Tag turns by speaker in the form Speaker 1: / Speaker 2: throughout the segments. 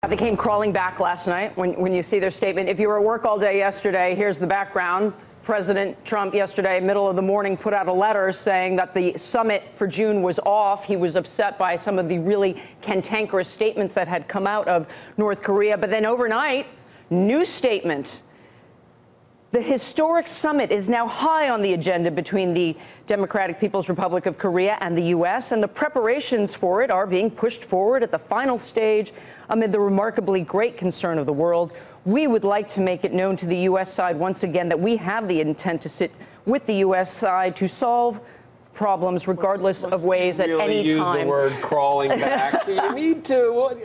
Speaker 1: They came crawling back last night when you see their statement. If you were at work all day yesterday, here's the background. President Trump yesterday, middle of the morning, put out a letter saying that the summit for June was off. He was upset by some of the really cantankerous statements that had come out of North Korea. But then overnight, new statement. The historic summit is now high on the agenda between the Democratic People's Republic of Korea and the U.S., and the preparations for it are being pushed forward at the final stage amid the remarkably great concern of the world. We would like to make it known to the U.S. side once again that we have the intent to sit with the U.S. side to solve problems regardless of ways at any
Speaker 2: use
Speaker 1: time.
Speaker 2: The word crawling back. Do you need to?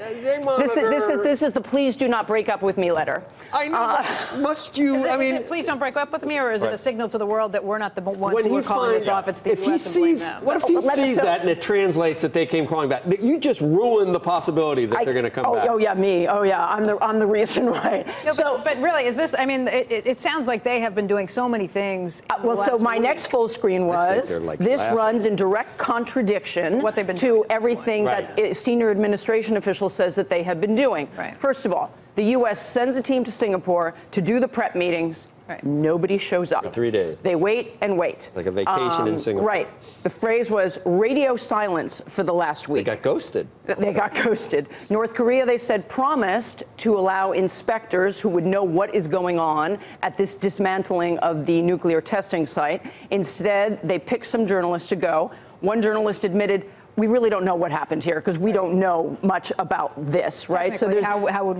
Speaker 1: This is the please do not break up with me letter.
Speaker 2: I know. Must you?
Speaker 3: Is
Speaker 2: I mean,
Speaker 3: is it please don't break up with me, or is it a signal to the world that we're not the ones
Speaker 2: when
Speaker 3: who are calling this off? It's the
Speaker 2: if
Speaker 3: U.S.
Speaker 2: he sees,
Speaker 3: and blame them.
Speaker 2: what if he sees that and it translates that they came crawling back? You just ruined the possibility that they're going to come back.
Speaker 1: Oh yeah, me. Oh yeah, I'm the reason why.
Speaker 3: No, but really, is this? I mean, it sounds like they have been doing so many things.
Speaker 1: Well, so my next full screen was this runs in direct contradiction to everything that senior administration officials says that they have been doing.
Speaker 3: Right.
Speaker 1: First of all, the U.S. sends a team to Singapore to do the prep meetings. Right. Nobody shows up.
Speaker 2: For 3 days.
Speaker 1: They wait and wait.
Speaker 2: Like a vacation in Singapore.
Speaker 1: Right. The phrase was radio silence for the last week.
Speaker 2: They got ghosted.
Speaker 1: They got ghosted. North Korea, they said, promised to allow inspectors who would know what is going on at this dismantling of the nuclear testing site. Instead, they picked some journalists to go. One journalist admitted, we really don't know what happened here because we don't know much about this, right? So there's how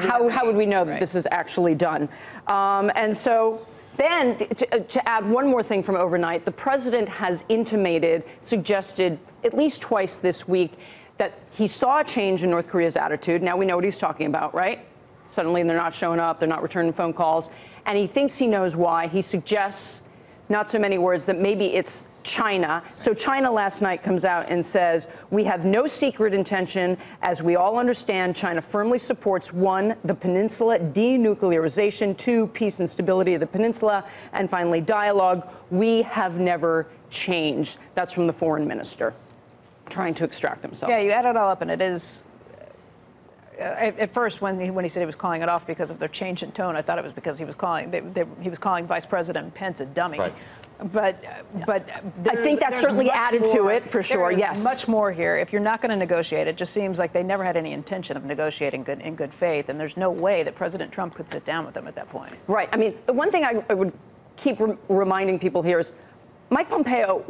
Speaker 1: would we know that this is actually done? And so then to add one more thing from overnight, the president has intimated, suggested at least twice this week that he saw a change in North Korea's attitude. Now we know what he's talking about, right? Suddenly they're not showing up, they're not returning phone calls, and he thinks he knows why. He suggests, not so many words, that maybe it's China. So China last night comes out and says, we have no secret intention. As we all understand, China firmly supports, 1, the peninsula denuclearization, 2, peace and stability of the peninsula, and finally, dialogue. We have never changed. That's from the foreign minister, trying to extract themselves.
Speaker 3: Yeah, you add it all up, and it is. At first, when he said he was calling it off because of their change in tone, I thought it was because he was calling Vice President Pence a dummy.
Speaker 2: Right.
Speaker 3: But
Speaker 1: I think that certainly added to it, for sure. Yes,
Speaker 3: much more here. If you're not going to negotiate, it just seems like they never had any intention of negotiating in good faith, and there's no way that President Trump could sit down with them at that point.
Speaker 1: Right. I mean, the one thing I would keep reminding people here is Mike Pompeo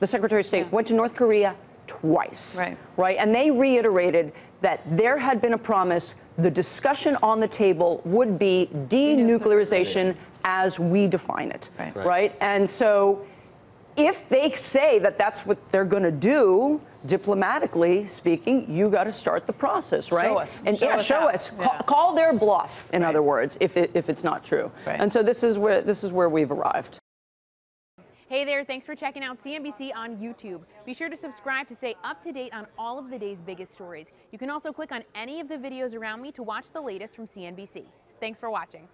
Speaker 1: the Secretary of State, went to North Korea twice.
Speaker 3: Right.
Speaker 1: Right. And they reiterated that there had been a promise. The discussion on the table would be denuclearization as we define it. Right. And so if they say that that's what they're going to do, diplomatically speaking, you got to start the process, right?
Speaker 3: Show us.
Speaker 1: And show us.
Speaker 3: Yeah.
Speaker 1: Call their bluff, in other words, if it's not true.
Speaker 3: Right.
Speaker 1: And so this is where we've arrived.
Speaker 4: Hey there, thanks for checking out CNBC on YouTube. Be sure to subscribe to stay up to date on all of the day's biggest stories. You can also click on any of the videos around me to watch the latest from CNBC. Thanks for watching.